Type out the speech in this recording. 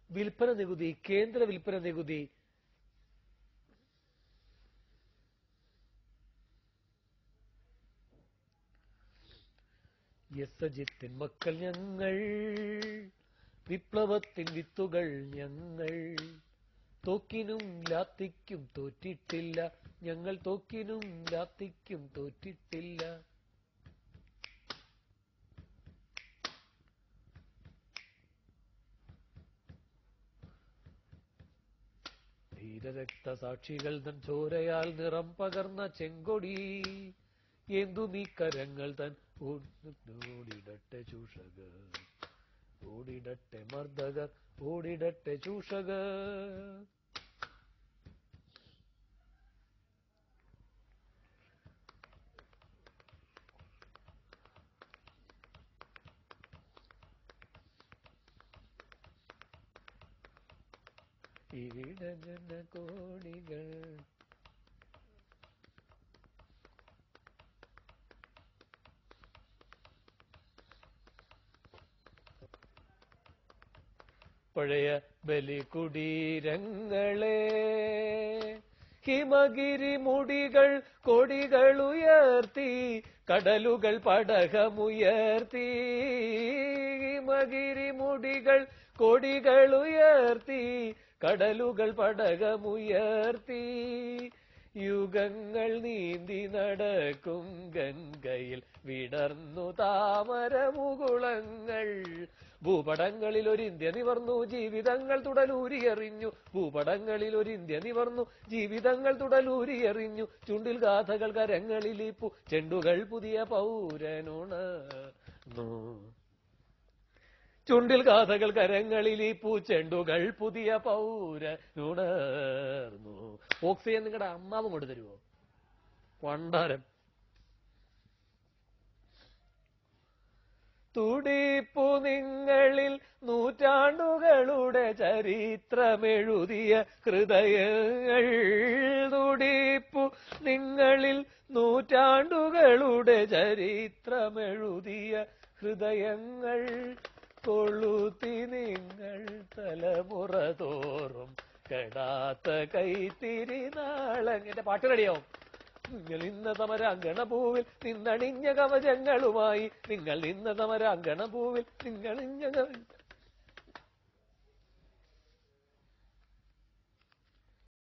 വിൽപ്പന നികുതി, കേന്ദ്ര വിൽപ്പന നികുതി, യസജിത്തിൻ മക്കൾ ഞങ്ങൾ, വിപ്ലവത്തിൻ വിത്തുകൾ ഞങ്ങൾ, തോക്കിനും ലാത്തിക്കും തോറ്റിട്ടില്ല, ഞങ്ങൾ തോക്കിനും ലാത്തിക്കും തോറ്റിട്ടില്ല. ധീരരക്തസാക്ഷികൾ തൻ ചോരയാൽ നിറം പകർന്ന ചെങ്കൊടി ഏന്തുമീ കരങ്ങൾ തൻ ഓടിടട്ടെ ചൂഷകർ, ഓടിടട്ടെ മർദ്ദകർ, ഓടിടട്ടെ ചൂഷകർ. ഇവിടെ ജനകോടികൾ പഴയ ബലികുടീരങ്ങളെ, ഹിമഗിരി മുടികൾ കൊടികളുയർത്തി, കടലുകൾ പടകമുയർത്തി, ഹിമഗിരി മുടികൾ കൊടികളുയർത്തി, കടലുകൾ പടകമുയർത്തി, യുഗങ്ങൾ നീന്തി നടക്കും ഗംഗയിൽ വിടർന്നു താമരമുകുളങ്ങൾ. ഭൂപടങ്ങളിൽ ഒരു ഇന്ത്യ നിവർന്നു, ജീവിതങ്ങൾ തുടലൂരിയെറിഞ്ഞു, ഭൂപടങ്ങളിൽ ഒരു ഇന്ത്യ നിവർന്നു, ജീവിതങ്ങൾ തുടലൂരിയെറിഞ്ഞു, ചുണ്ടിൽ ഗാഥകൾ കരങ്ങളിലിപ്പു ചെണ്ടുകൾ പുതിയ പൗരനുണർന്നു, ചുണ്ടിൽ ഗാഥകൾ കരങ്ങളിലീ പൂച്ചെണ്ടുകൾ പുതിയ പൗരനുണർന്നു. ഓക്സിജൻ നിങ്ങളുടെ അമ്മാവും കൊണ്ട് തരുമോ? പണ്ടാരം. തുടിപ്പു നിങ്ങളിൽ നൂറ്റാണ്ടുകളുടെ ചരിത്രമെഴുതിയ ഹൃദയങ്ങൾ, തുടിപ്പു നിങ്ങളിൽ നൂറ്റാണ്ടുകളുടെ ചരിത്രമെഴുതിയ ഹൃദയങ്ങൾ, കൊളുത്തി നിങ്ങൾ തലമുറ തോറും കെടാത്ത കൈത്തിരി നാളെ. എന്റെ പാട്ട് റെഡിയാവും. നിങ്ങൾ ഇന്ന സമരാങ്കണഭൂവിൽ നിന്നണിഞ്ഞ കവചങ്ങളുമായി, നിങ്ങൾ ഇന്ന സമരാങ്കണഭൂവിൽ നിങ്ങളിഞ്ഞ